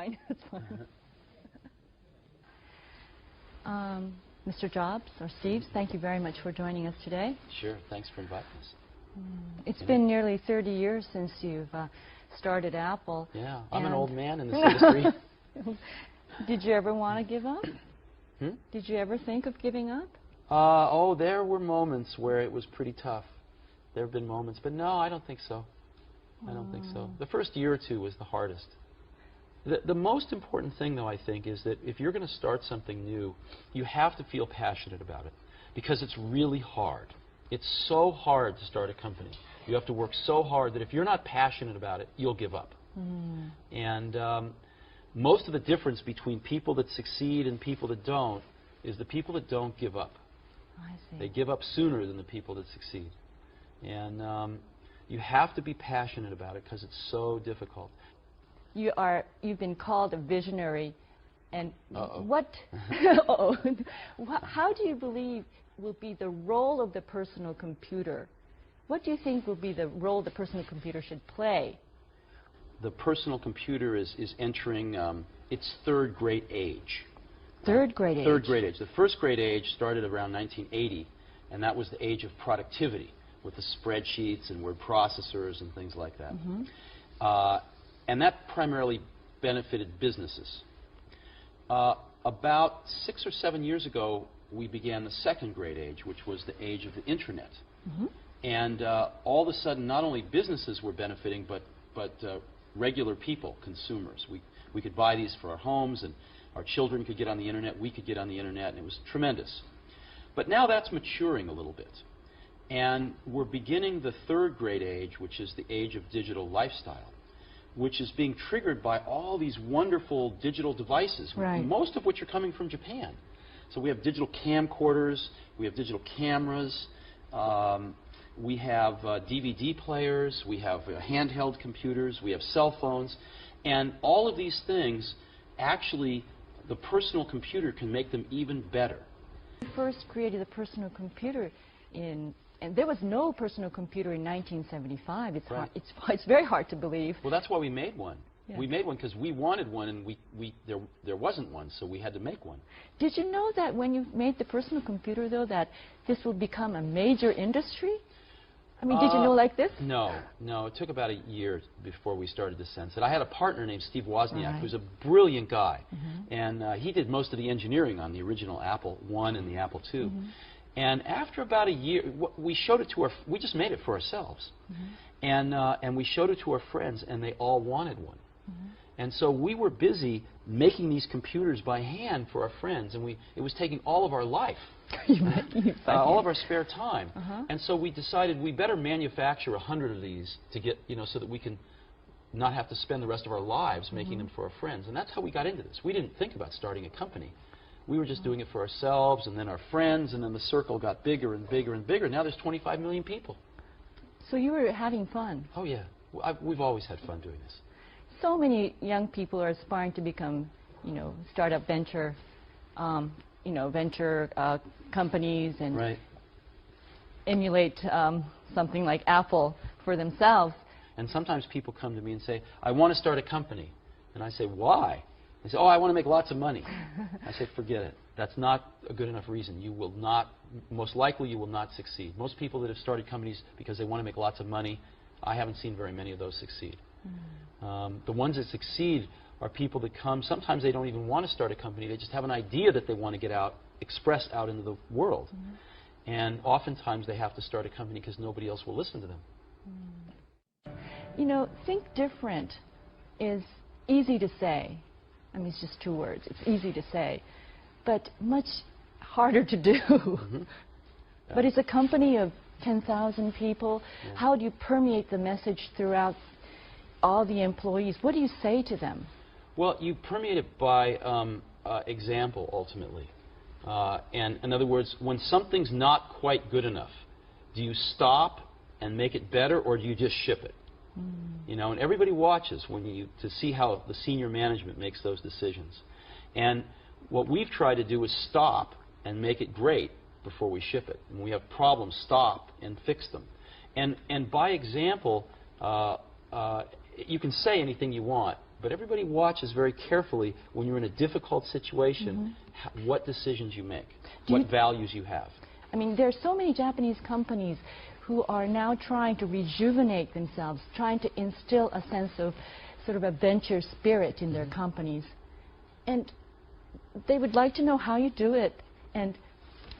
fine. That's fine. Mr. Jobs or Steve, thank you very much for joining us today. Sure. Thanks for inviting us. It's been nearly 30 years since you've started Apple. Yeah, I'm an old man in this industry. Did you ever want to give up? Did you ever think of giving up? Oh, there were moments where it was pretty tough. There have been moments, but no, I don't think so. I don't think so. The first year or two was the hardest. The most important thing, though, I think, is that if you're going to start something new, you have to feel passionate about it, because it's really hard. It's so hard to start a company. You have to work so hard that if you're not passionate about it, you'll give up. And most of the difference between people that succeed and people that don't is the people that don't give up. I see. They give up sooner than the people that succeed. And you have to be passionate about it because it's so difficult. You've been called a visionary, and what? How do you believe will be the role of the personal computer? What do you think will be the role the personal computer should play? The personal computer is entering its third great age. Third great age? Third great age. The first great age started around 1980, and that was the age of productivity with the spreadsheets and word processors and things like that. And that primarily benefited businesses. About 6 or 7 years ago, we began the second great age, which was the age of the internet. And all of a sudden, not only businesses were benefiting, but regular people, consumers. We could buy these for our homes, and our children could get on the internet, we could get on the internet, and it was tremendous. But now that's maturing a little bit. And we're beginning the third great age, which is the age of digital lifestyle, which is being triggered by all these wonderful digital devices, most of which are coming from Japan. So we have digital camcorders, we have digital cameras, we have DVD players, we have handheld computers, we have cell phones, and all of these things, actually, the personal computer can make them even better. You first created the personal computer and there was no personal computer in 1975. It's very hard to believe. Well, that's why we made one. Yeah. We made one because we wanted one, and there wasn't one, so we had to make one. Did you know that when you made the personal computer, though, that this will become a major industry? I mean, did you know like this? No. It took about a year before we started to sense it. I had a partner named Steve Wozniak, who's a brilliant guy, and he did most of the engineering on the original Apple I and the Apple II. And after about a year, we showed it to we just made it for ourselves. And we showed it to our friends, and they all wanted one. And so we were busy making these computers by hand for our friends, and it was taking all of our life, all of our spare time. And so we decided we better manufacture 100 of these to get, so that we can not have to spend the rest of our lives making them for our friends. And that's how we got into this. We didn't think about starting a company. We were just doing it for ourselves, and then our friends, and then the circle got bigger and bigger and bigger. Now there's 25 million people. So you were having fun? Oh, yeah. We've always had fun doing this. So many young people are aspiring to become, startup venture, venture companies and emulate something like Apple for themselves. And sometimes people come to me and say, I want to start a company. And I say, why? They say, oh, I want to make lots of money. I say, forget it. That's not a good enough reason. You will not, most likely you will not succeed. Most people that have started companies because they want to make lots of money, I haven't seen very many of those succeed. The ones that succeed are people that come, sometimes they don't even want to start a company, they just have an idea that they want to get out, express out into the world. And oftentimes they have to start a company because nobody else will listen to them. Think different is easy to say. I mean, it's just 2 words. It's easy to say, but much harder to do. But it's a company of 10,000 people. How do you permeate the message throughout all the employees? What do you say to them? Well, you permeate it by example, ultimately. And in other words, when something's not quite good enough, do you stop and make it better, or do you just ship it? And everybody watches to see how the senior management makes those decisions. And what we've tried to do is stop and make it great before we ship it. When we have problems, stop and fix them. And by example, you can say anything you want, but everybody watches very carefully when you're in a difficult situation, what decisions you make, what values you have. I mean, there are so many Japanese companies who are now trying to rejuvenate themselves, trying to instill a sense of sort of adventure spirit in their companies. And they would like to know how you do it. And,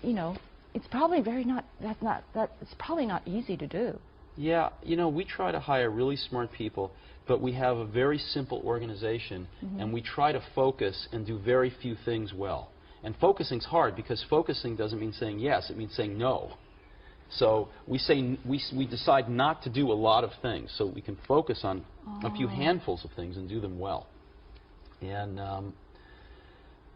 you know, it's probably it's probably not easy to do. Yeah, you know, we try to hire really smart people, but we have a very simple organization, and we try to focus and do very few things well. And focusing's hard because focusing doesn't mean saying yes, it means saying no. So we decide not to do a lot of things so we can focus on a few handfuls of things and do them well. And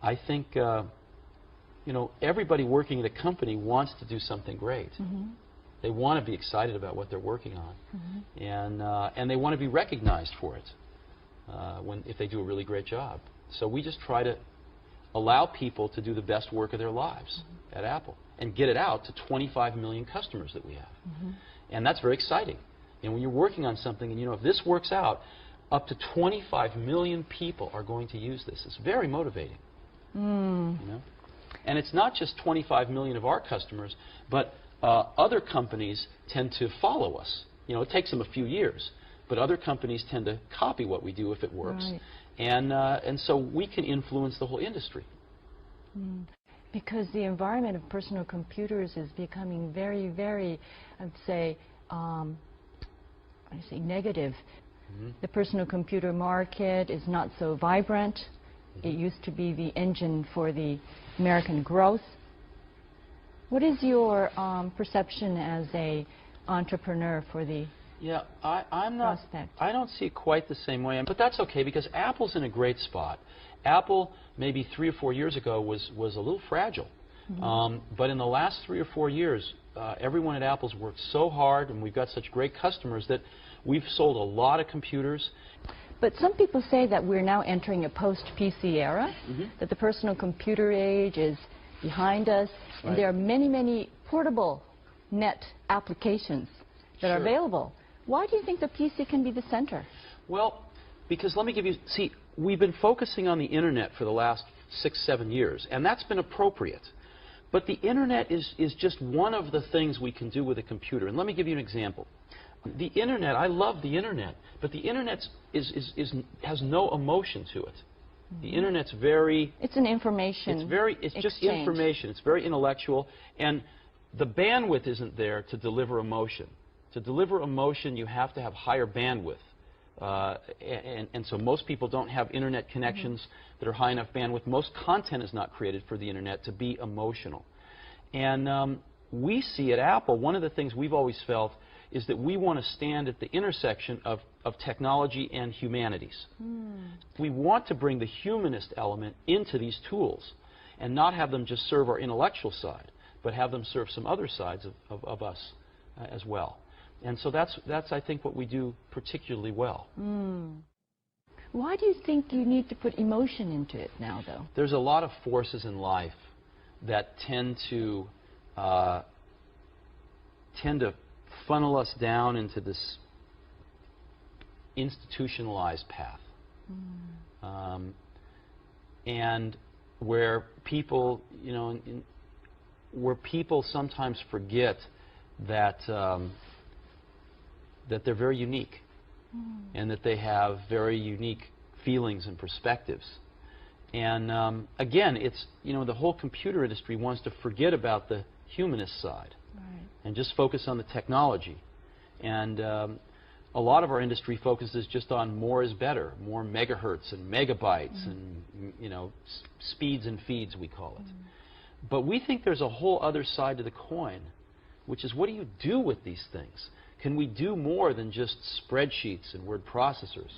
I think, you know, everybody working at a company wants to do something great. They want to be excited about what they're working on, and they want to be recognized for it if they do a really great job. So we just try to allow people to do the best work of their lives at Apple and get it out to 25 million customers that we have. And that's very exciting. And when you're working on something and you know if this works out, up to 25 million people are going to use this. It's very motivating. You know? And it's not just 25 million of our customers, but other companies tend to follow us. You know, it takes them a few years, but other companies tend to copy what we do if it works. Right. And so we can influence the whole industry. Because the environment of personal computers is becoming very, very, I'd say negative. The personal computer market is not so vibrant. It used to be the engine for the American growth. What is your perception as an entrepreneur for the prospect? I don't see it quite the same way, but that's okay because Apple's in a great spot. Apple, maybe 3 or 4 years ago, was a little fragile. But in the last 3 or 4 years, everyone at Apple's worked so hard, and we've got such great customers that we've sold a lot of computers. But some people say that we're now entering a post-PC era, that the personal computer age is behind us, and there are many, many portable net applications that are available. Why do you think the PC can be the center? Well, because let me give you, see, we've been focusing on the Internet for the last 6, 7 years, and that's been appropriate. But the Internet is just one of the things we can do with a computer. And let me give you an example. The Internet, I love the Internet, but the Internet has no emotion to it. The Internet's very... It's an information It's just information. It's very intellectual, and the bandwidth isn't there to deliver emotion. To deliver emotion, you have to have higher bandwidth. And so most people don't have Internet connections that are high enough bandwidth. Most content is not created for the Internet to be emotional. And we see at Apple, one of the things we've always felt is that we want to stand at the intersection of technology and humanities. We want to bring the humanist element into these tools and not have them just serve our intellectual side, but have them serve some other sides of us as well. And so that's I think, what we do particularly well. Why do you think you need to put emotion into it now, though? There's a lot of forces in life that tend to funnel us down into this institutionalized path, and where people, you know, where people sometimes forget that that they're very unique, and that they have very unique feelings and perspectives. And again, it's, you know, the whole computer industry wants to forget about the humanist side and just focus on the technology. And a lot of our industry focuses just on more is better, more megahertz and megabytes and, you know, speeds and feeds, we call it. But we think there's a whole other side to the coin, which is, what do you do with these things? Can we do more than just spreadsheets and word processors?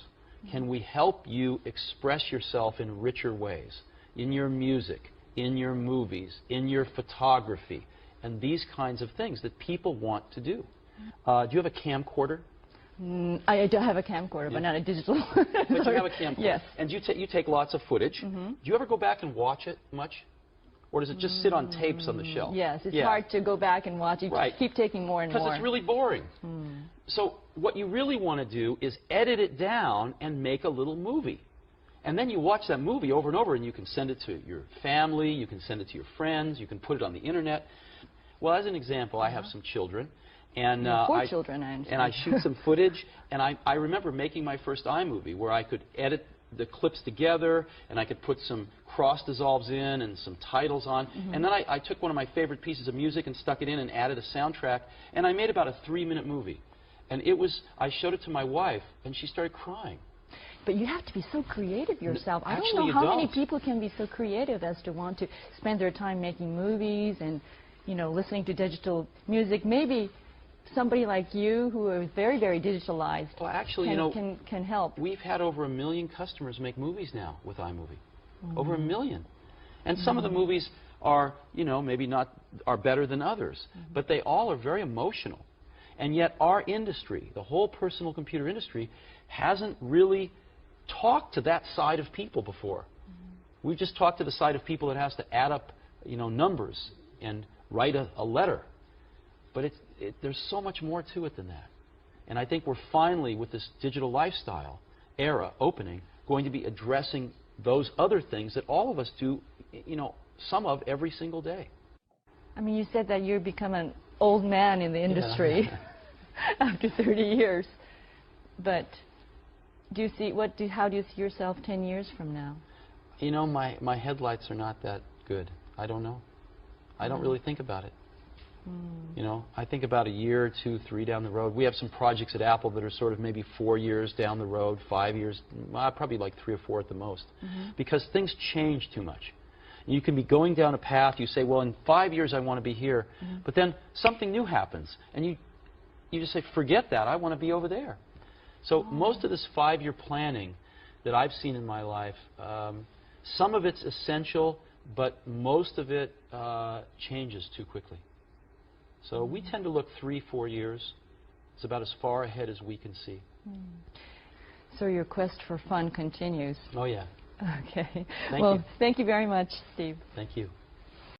Can we help you express yourself in richer ways, in your music, in your movies, in your photography, and these kinds of things that people want to do? Do you have a camcorder? I do have a camcorder, but not a digital. But you have a camcorder. Yes. And you take lots of footage. Do you ever go back and watch it much? Or does it just sit on tapes on the shelf? Yes, it's hard to go back and watch. You keep taking more and more. Because it's really boring. So what you really want to do is edit it down and make a little movie. And then you watch that movie over and over, and you can send it to your family, you can send it to your friends, you can put it on the internet. Well, as an example, I have some children. And, four children, I understand. And I shoot some footage, and I remember making my first iMovie where I could edit the clips together, and I could put some cross dissolves in and some titles on. And then I took one of my favorite pieces of music and stuck it in and added a soundtrack, and I made about a 3-minute movie. And I showed it to my wife, and she started crying. But you have to be so creative yourself. Actually, I don't know how many people can be so creative as to want to spend their time making movies and, you know, listening to digital music. Maybe somebody like you, who is very, very digitalized, well, actually, can help. We've had over 1 million customers make movies now with iMovie. Over 1 million. And some of the movies are, you know, maybe are better than others, but they all are very emotional. And yet our industry, the whole personal computer industry, hasn't really talked to that side of people before. We've just talked to the side of people that has to add up, you know, numbers and write a letter. But there's so much more to it than that. And I think we're finally, with this digital lifestyle era opening, going to be addressing those other things that all of us do, you know, some of every single day. I mean, you said that you've become an old man in the industry after 30 years. But do you see, how do you see yourself 10 years from now? You know, my headlights are not that good. I don't know. I don't really think about it. You know, I think about a year, 2, 3 down the road. We have some projects at Apple that are sort of maybe 4 years down the road, 5 years, probably like 3 or 4 at the most, because things change too much. You can be going down a path, you say, well, in 5 years I want to be here, but then something new happens, and you just say, forget that, I want to be over there. So most of this 5-year planning that I've seen in my life, some of it's essential, but most of it changes too quickly. So we tend to look 3, 4 years. It's about as far ahead as we can see. So your quest for fun continues. Oh, yeah. Okay. Thank you. Thank you very much, Steve. Thank you.